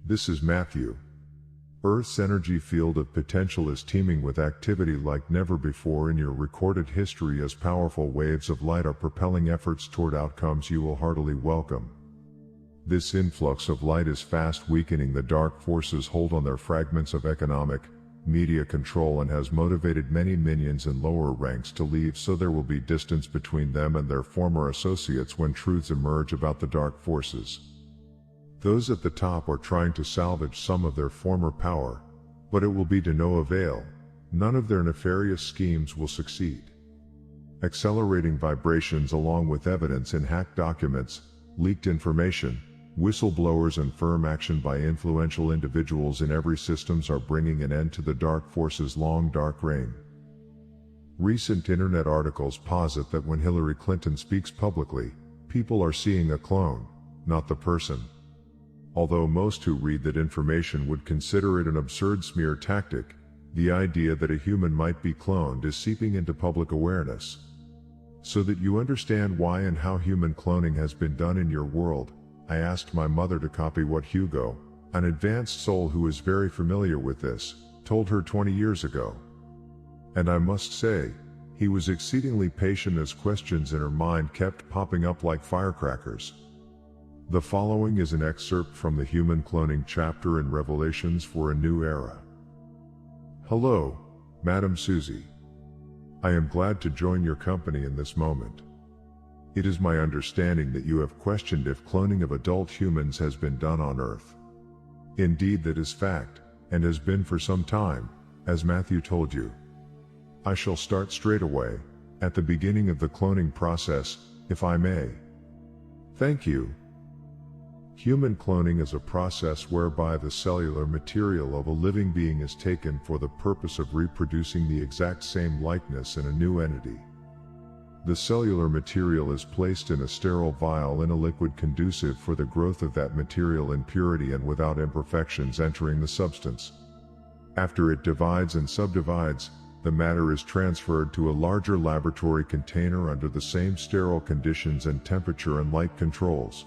This is Matthew. Earth's energy field of potential is teeming with activity like never before in your recorded history as powerful waves of light are propelling efforts toward outcomes you will heartily welcome. This influx of light is fast weakening the dark forces' hold on their fragments of economic, media control and has motivated many minions in lower ranks to leave, so there will be distance between them and their former associates when truths emerge about the dark forces. Those at the top are trying to salvage some of their former power, but it will be to no avail. None of their nefarious schemes will succeed. Accelerating vibrations along with evidence in hacked documents, leaked information, whistleblowers and firm action by influential individuals in every systems are bringing an end to the dark forces' long dark reign. Recent internet articles posit that when Hillary Clinton speaks publicly, people are seeing a clone, not the person. Although most who read that information would consider it an absurd smear tactic, the idea that a human might be cloned is seeping into public awareness. So that you understand why and how human cloning has been done in your world, I asked my mother to copy what Hugo, an advanced soul who is very familiar with this, told her 20 years ago. And I must say, he was exceedingly patient as questions in her mind kept popping up like firecrackers. The following is an excerpt from the Human Cloning chapter in Revelations for a New Era. Hello, Madam Susie. I am glad to join your company in this moment. It is my understanding that you have questioned if cloning of adult humans has been done on Earth. Indeed, that is fact, and has been for some time, as Matthew told you. I shall start straight away, at the beginning of the cloning process, if I may. Thank you. Human cloning is a process whereby the cellular material of a living being is taken for the purpose of reproducing the exact same likeness in a new entity. The cellular material is placed in a sterile vial in a liquid conducive for the growth of that material in purity and without imperfections entering the substance. After it divides and subdivides, the matter is transferred to a larger laboratory container under the same sterile conditions and temperature and light controls.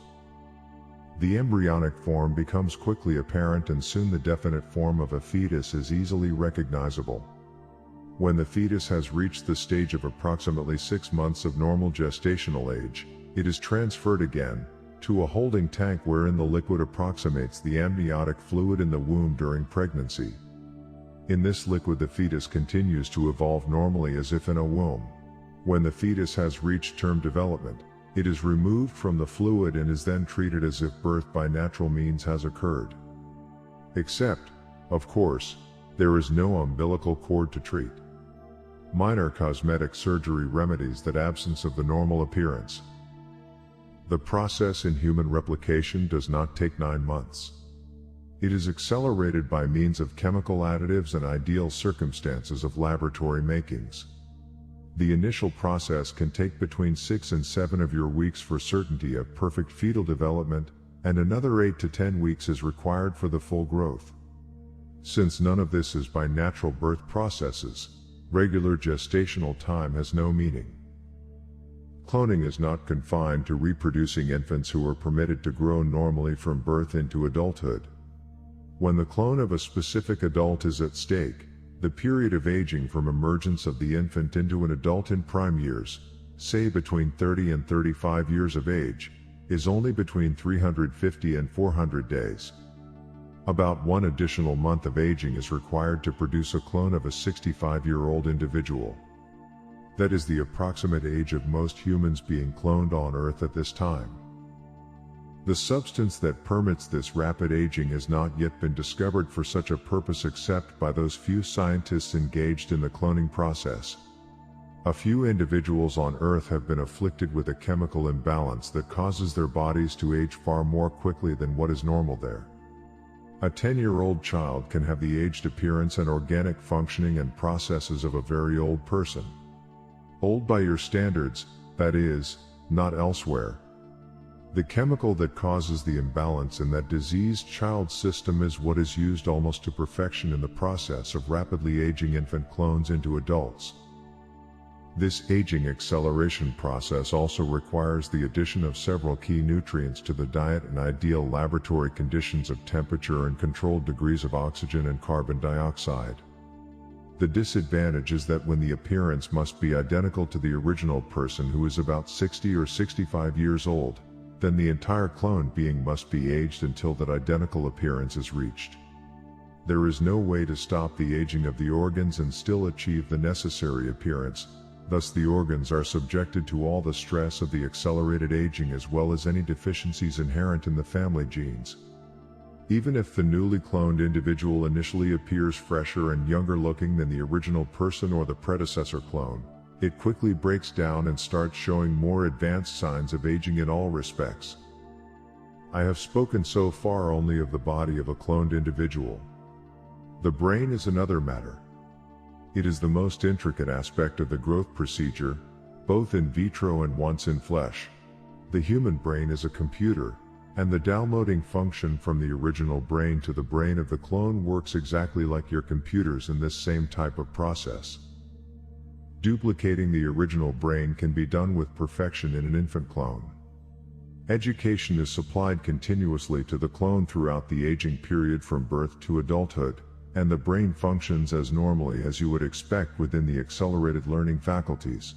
The embryonic form becomes quickly apparent and soon the definite form of a fetus is easily recognizable. When the fetus has reached the stage of approximately 6 months of normal gestational age, it is transferred again to a holding tank wherein the liquid approximates the amniotic fluid in the womb during pregnancy. In this liquid the fetus continues to evolve normally as if in a womb. When the fetus has reached term development, it is removed from the fluid and is then treated as if birth by natural means has occurred. Except, of course, there is no umbilical cord to treat. Minor cosmetic surgery remedies that absence of the normal appearance. The process in human replication does not take 9 months. It is accelerated by means of chemical additives and ideal circumstances of laboratory makings. The initial process can take between 6 and 7 of your weeks for certainty of perfect fetal development, and another 8 to 10 weeks is required for the full growth. Since none of this is by natural birth processes, regular gestational time has no meaning. Cloning is not confined to reproducing infants who are permitted to grow normally from birth into adulthood. When the clone of a specific adult is at stake, the period of aging from emergence of the infant into an adult in prime years, say between 30 and 35 years of age, is only between 350 and 400 days. About 1 additional month of aging is required to produce a clone of a 65-year-old individual. That is the approximate age of most humans being cloned on Earth at this time. The substance that permits this rapid aging has not yet been discovered for such a purpose except by those few scientists engaged in the cloning process. A few individuals on Earth have been afflicted with a chemical imbalance that causes their bodies to age far more quickly than what is normal there. A 10-year-old child can have the aged appearance and organic functioning and processes of a very old person. Old by your standards, that is, not elsewhere. The chemical that causes the imbalance in that diseased child's system is what is used almost to perfection in the process of rapidly aging infant clones into adults. This aging acceleration process also requires the addition of several key nutrients to the diet and ideal laboratory conditions of temperature and controlled degrees of oxygen and carbon dioxide. The disadvantage is that when the appearance must be identical to the original person who is about 60 or 65 years old, then the entire clone being must be aged until that identical appearance is reached. There is no way to stop the aging of the organs and still achieve the necessary appearance, thus the organs are subjected to all the stress of the accelerated aging as well as any deficiencies inherent in the family genes. Even if the newly cloned individual initially appears fresher and younger looking than the original person or the predecessor clone, it quickly breaks down and starts showing more advanced signs of aging in all respects. I have spoken so far only of the body of a cloned individual. The brain is another matter. It is the most intricate aspect of the growth procedure, both in vitro and once in flesh. The human brain is a computer, and the downloading function from the original brain to the brain of the clone works exactly like your computers in this same type of process. Duplicating the original brain can be done with perfection in an infant clone. Education is supplied continuously to the clone throughout the aging period from birth to adulthood, and the brain functions as normally as you would expect within the accelerated learning faculties.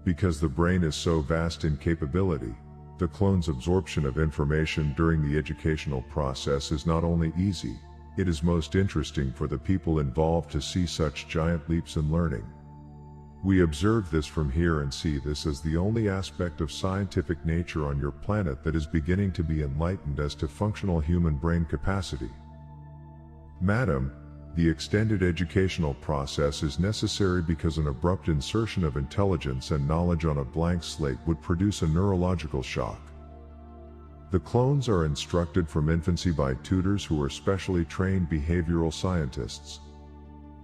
Because the brain is so vast in capability, the clone's absorption of information during the educational process is not only easy, it is most interesting for the people involved to see such giant leaps in learning. We observe this from here and see this as the only aspect of scientific nature on your planet that is beginning to be enlightened as to functional human brain capacity. Madam, the extended educational process is necessary because an abrupt insertion of intelligence and knowledge on a blank slate would produce a neurological shock. The clones are instructed from infancy by tutors who are specially trained behavioral scientists.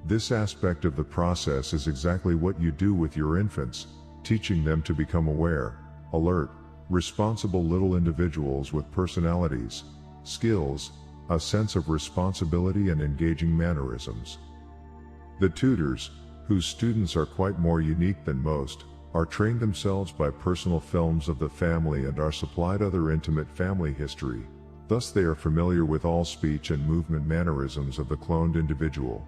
This aspect of the process is exactly what you do with your infants, teaching them to become aware, alert, responsible little individuals with personalities, skills, a sense of responsibility and engaging mannerisms. The tutors, whose students are quite more unique than most, are trained themselves by personal films of the family and are supplied other intimate family history, thus they are familiar with all speech and movement mannerisms of the cloned individual.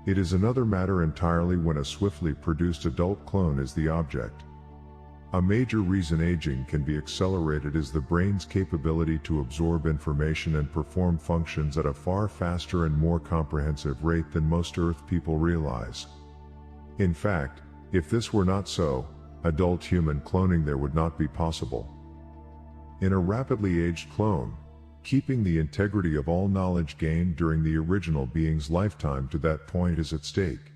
It is another matter entirely when a swiftly produced adult clone is the object. A major reason aging can be accelerated is the brain's capability to absorb information and perform functions at a far faster and more comprehensive rate than most Earth people realize. In fact, if this were not so, adult human cloning there would not be possible. In a rapidly aged clone, keeping the integrity of all knowledge gained during the original being's lifetime to that point is at stake.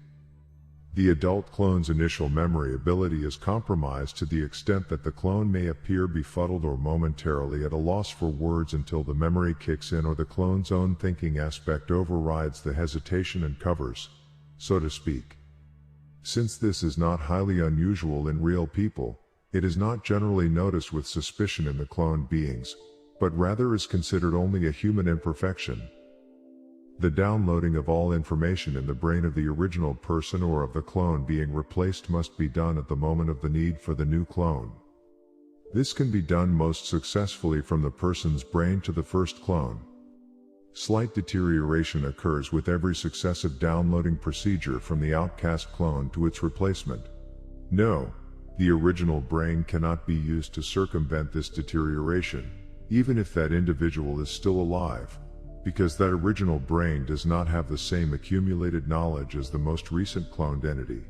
The adult clone's initial memory ability is compromised to the extent that the clone may appear befuddled or momentarily at a loss for words until the memory kicks in or the clone's own thinking aspect overrides the hesitation and covers, so to speak. Since this is not highly unusual in real people, it is not generally noticed with suspicion in the cloned beings, but rather is considered only a human imperfection. The downloading of all information in the brain of the original person or of the clone being replaced must be done at the moment of the need for the new clone. This can be done most successfully from the person's brain to the first clone. Slight deterioration occurs with every successive downloading procedure from the outcast clone to its replacement. No, the original brain cannot be used to circumvent this deterioration, even if that individual is still alive, because that original brain does not have the same accumulated knowledge as the most recent cloned entity.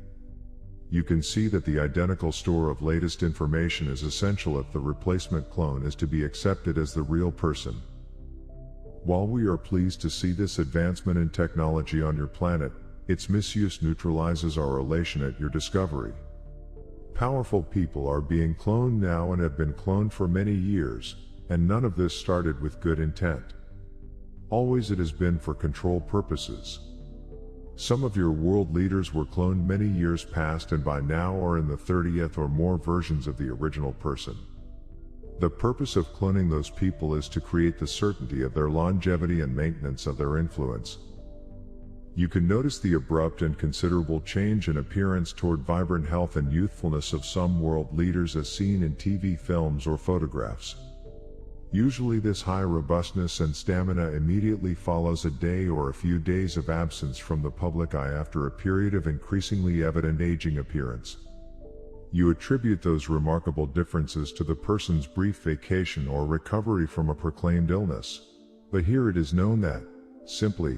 You can see that the identical store of latest information is essential if the replacement clone is to be accepted as the real person. While we are pleased to see this advancement in technology on your planet, its misuse neutralizes our elation at your discovery. Powerful people are being cloned now and have been cloned for many years, and none of this started with good intent. Always it has been for control purposes. Some of your world leaders were cloned many years past and by now are in the 30th or more versions of the original person. The purpose of cloning those people is to create the certainty of their longevity and maintenance of their influence. You can notice the abrupt and considerable change in appearance toward vibrant health and youthfulness of some world leaders as seen in TV films or photographs. Usually this high robustness and stamina immediately follows a day or a few days of absence from the public eye after a period of increasingly evident aging appearance. You attribute those remarkable differences to the person's brief vacation or recovery from a proclaimed illness. But here it is known that, simply,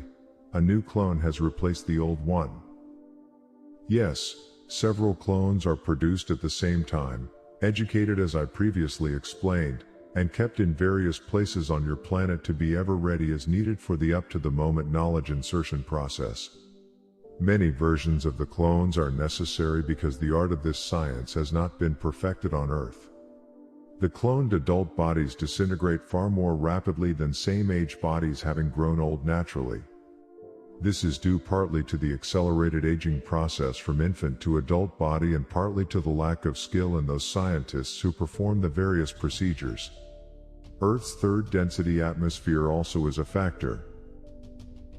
a new clone has replaced the old one. Yes, several clones are produced at the same time, educated as I previously explained, and kept in various places on your planet to be ever ready as needed for the up-to-the-moment knowledge insertion process. Many versions of the clones are necessary because the art of this science has not been perfected on Earth. The cloned adult bodies disintegrate far more rapidly than same-age bodies having grown old naturally. This is due partly to the accelerated aging process from infant to adult body and partly to the lack of skill in those scientists who perform the various procedures. Earth's third density atmosphere also is a factor.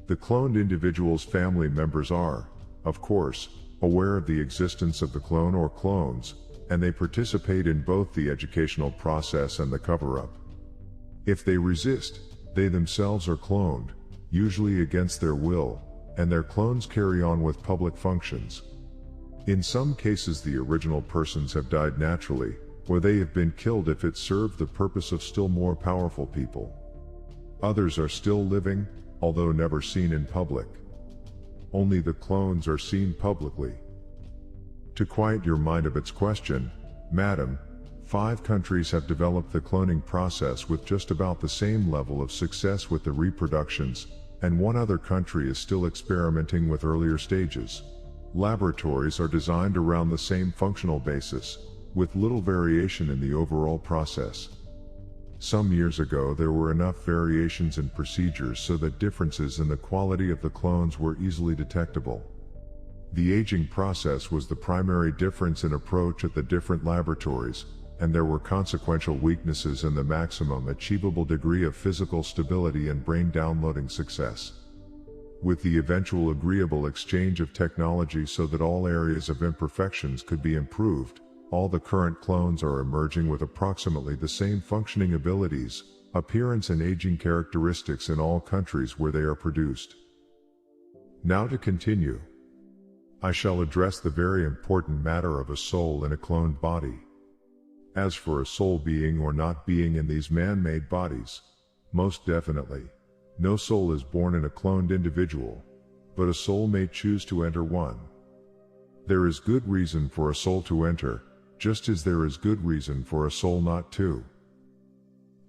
The cloned individual's family members are, of course, aware of the existence of the clone or clones, and they participate in both the educational process and the cover-up. If they resist, they themselves are cloned, usually against their will, and their clones carry on with public functions. In some cases the original persons have died naturally, or they have been killed if it served the purpose of still more powerful people. Others are still living, although never seen in public. Only the clones are seen publicly. To quiet your mind of its question, madam, 5 countries have developed the cloning process with just about the same level of success with the reproductions, and 1 other country is still experimenting with earlier stages. Laboratories are designed around the same functional basis, with little variation in the overall process. Some years ago there were enough variations in procedures so that differences in the quality of the clones were easily detectable. The aging process was the primary difference in approach at the different laboratories, and there were consequential weaknesses in the maximum achievable degree of physical stability and brain downloading success. With the eventual agreeable exchange of technology so that all areas of imperfections could be improved, all the current clones are emerging with approximately the same functioning abilities, appearance and aging characteristics in all countries where they are produced. Now to continue. I shall address the very important matter of a soul in a cloned body. As for a soul being or not being in these man-made bodies, most definitely, no soul is born in a cloned individual, but a soul may choose to enter one. There is good reason for a soul to enter, just as there is good reason for a soul not to.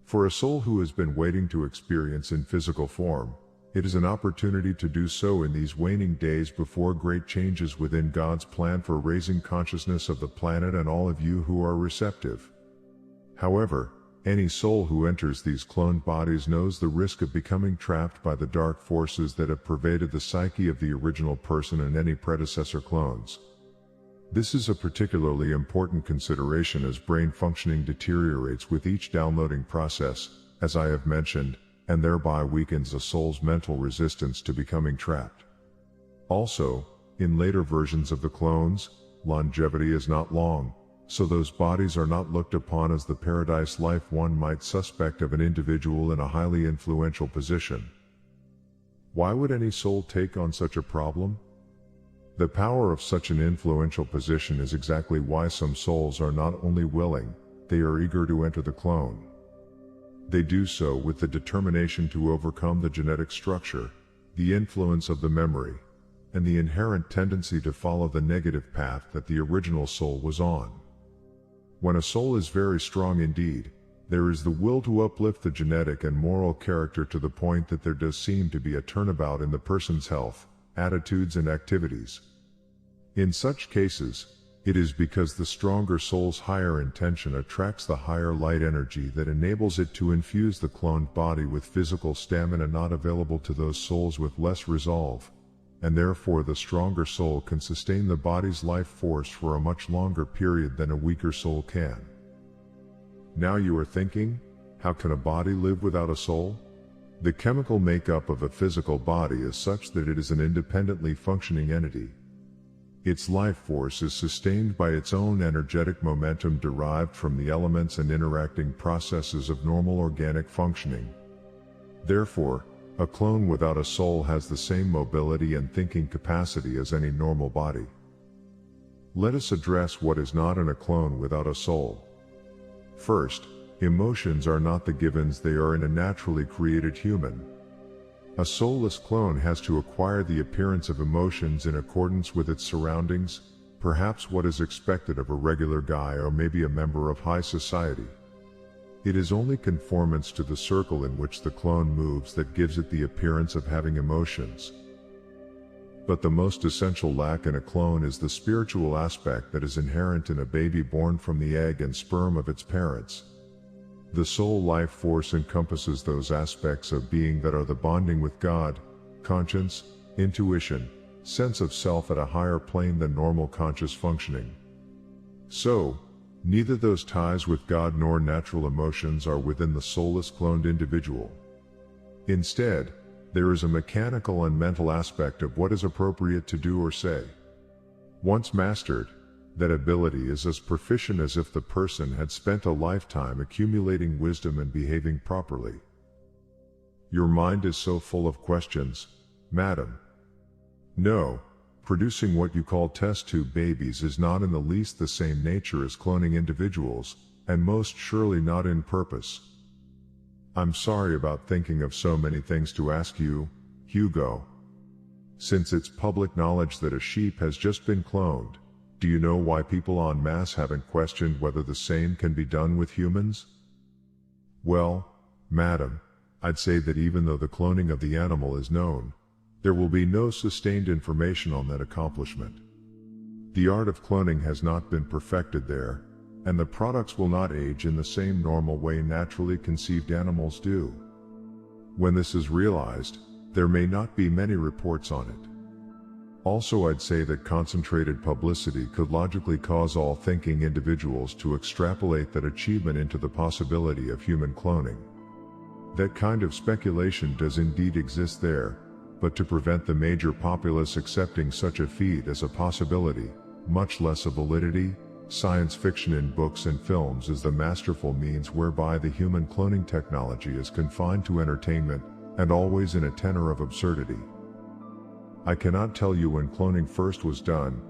For a soul who has been waiting to experience in physical form, it is an opportunity to do so in these waning days before great changes within God's plan for raising consciousness of the planet and all of you who are receptive. However, any soul who enters these cloned bodies knows the risk of becoming trapped by the dark forces that have pervaded the psyche of the original person and any predecessor clones. This is a particularly important consideration as brain functioning deteriorates with each downloading process, as I have mentioned, and thereby weakens a soul's mental resistance to becoming trapped. Also, in later versions of the clones, longevity is not long, so those bodies are not looked upon as the paradise life one might suspect of an individual in a highly influential position. Why would any soul take on such a problem? The power of such an influential position is exactly why some souls are not only willing, they are eager to enter the clone. They do so with the determination to overcome the genetic structure, the influence of the memory, and the inherent tendency to follow the negative path that the original soul was on. When a soul is very strong indeed, there is the will to uplift the genetic and moral character to the point that there does seem to be a turnabout in the person's health, attitudes and activities. In such cases, it is because the stronger soul's higher intention attracts the higher light energy that enables it to infuse the cloned body with physical stamina not available to those souls with less resolve, and therefore the stronger soul can sustain the body's life force for a much longer period than a weaker soul can. Now you are thinking, how can a body live without a soul? The chemical makeup of a physical body is such that it is an independently functioning entity. Its life force is sustained by its own energetic momentum derived from the elements and interacting processes of normal organic functioning. Therefore, a clone without a soul has the same mobility and thinking capacity as any normal body. Let us address what is not in a clone without a soul. First, emotions are not the givens, they are in a naturally created human. A soulless clone has to acquire the appearance of emotions in accordance with its surroundings, perhaps what is expected of a regular guy or maybe a member of high society. It is only conformance to the circle in which the clone moves that gives it the appearance of having emotions. But the most essential lack in a clone is the spiritual aspect that is inherent in a baby born from the egg and sperm of its parents. The soul life force encompasses those aspects of being that are the bonding with God, conscience, intuition, sense of self at a higher plane than normal conscious functioning. So, neither those ties with God nor natural emotions are within the soulless cloned individual. Instead, there is a mechanical and mental aspect of what is appropriate to do or say. Once mastered, that ability is as proficient as if the person had spent a lifetime accumulating wisdom and behaving properly. Your mind is so full of questions, madam. No, producing what you call test tube babies is not in the least the same nature as cloning individuals, and most surely not in purpose. I'm sorry about thinking of so many things to ask you, Hugo. Since it's public knowledge that a sheep has just been cloned, do you know why people en masse haven't questioned whether the same can be done with humans? Well, madam, I'd say that even though the cloning of the animal is known, there will be no sustained information on that accomplishment. The art of cloning has not been perfected there, and the products will not age in the same normal way naturally conceived animals do. When this is realized, there may not be many reports on it. Also, I'd say that concentrated publicity could logically cause all thinking individuals to extrapolate that achievement into the possibility of human cloning. That kind of speculation does indeed exist there, but to prevent the major populace accepting such a feat as a possibility, much less a validity, science fiction in books and films is the masterful means whereby the human cloning technology is confined to entertainment, and always in a tenor of absurdity. I cannot tell you when cloning first was done,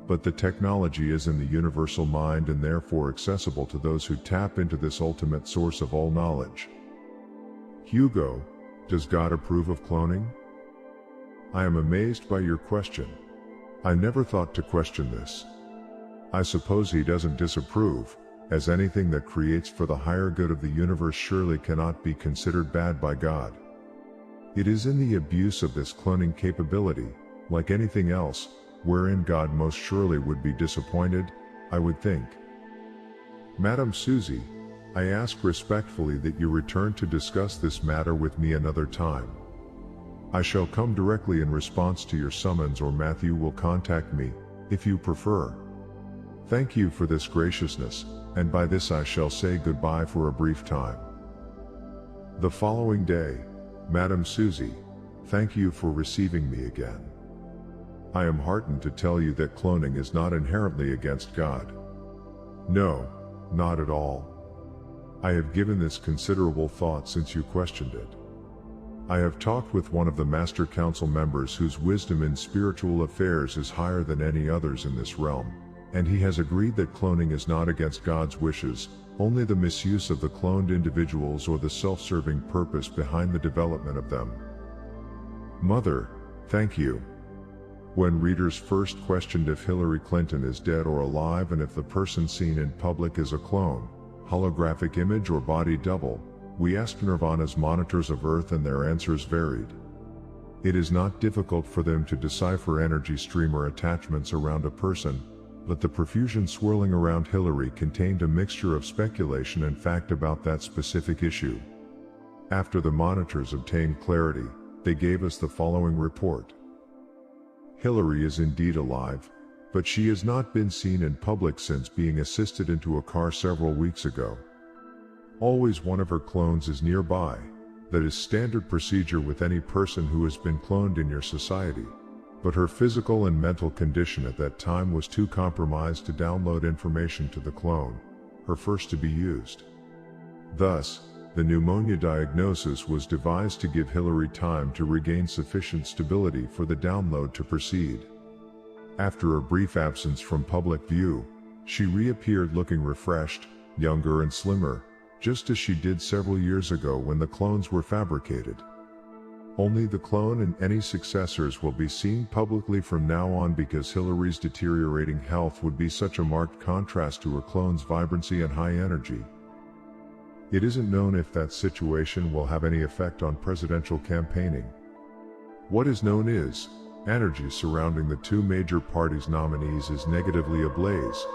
but the technology is in the universal mind and therefore accessible to those who tap into this ultimate source of all knowledge. Hugo, does God approve of cloning? I am amazed by your question. I never thought to question this. I suppose he doesn't disapprove, as anything that creates for the higher good of the universe surely cannot be considered bad by God. It is in the abuse of this cloning capability, like anything else, wherein God most surely would be disappointed, I would think. Madam Susie, I ask respectfully that you return to discuss this matter with me another time. I shall come directly in response to your summons, or Matthew will contact me, if you prefer. Thank you for this graciousness, and by this I shall say goodbye for a brief time. The following day, Madam Susie, thank you for receiving me again. I am heartened to tell you that cloning is not inherently against God. No, not at all. I have given this considerable thought since you questioned it. I have talked with one of the Master Council members whose wisdom in spiritual affairs is higher than any others in this realm, and he has agreed that cloning is not against God's wishes, only the misuse of the cloned individuals or the self-serving purpose behind the development of them. Mother, thank you. When readers first questioned if Hillary Clinton is dead or alive and if the person seen in public is a clone, holographic image or body double, we asked Nirvana's monitors of Earth and their answers varied. It is not difficult for them to decipher energy stream or attachments around a person, but the profusion swirling around Hillary contained a mixture of speculation and fact about that specific issue. After the monitors obtained clarity, they gave us the following report. Hillary is indeed alive, but she has not been seen in public since being assisted into a car several weeks ago. Always one of her clones is nearby, That is standard procedure with any person who has been cloned in your society. But her physical and mental condition at that time was too compromised to download information to the clone, her first to be used. Thus, the pneumonia diagnosis was devised to give Hillary time to regain sufficient stability for the download to proceed. After a brief absence from public view, she reappeared looking refreshed, younger and slimmer, just as she did several years ago when the clones were fabricated. Only the clone and any successors will be seen publicly from now on because Hillary's deteriorating health would be such a marked contrast to her clone's vibrancy and high energy. It isn't known if that situation will have any effect on presidential campaigning. What is known is, energy surrounding the two major parties' nominees is negatively ablaze.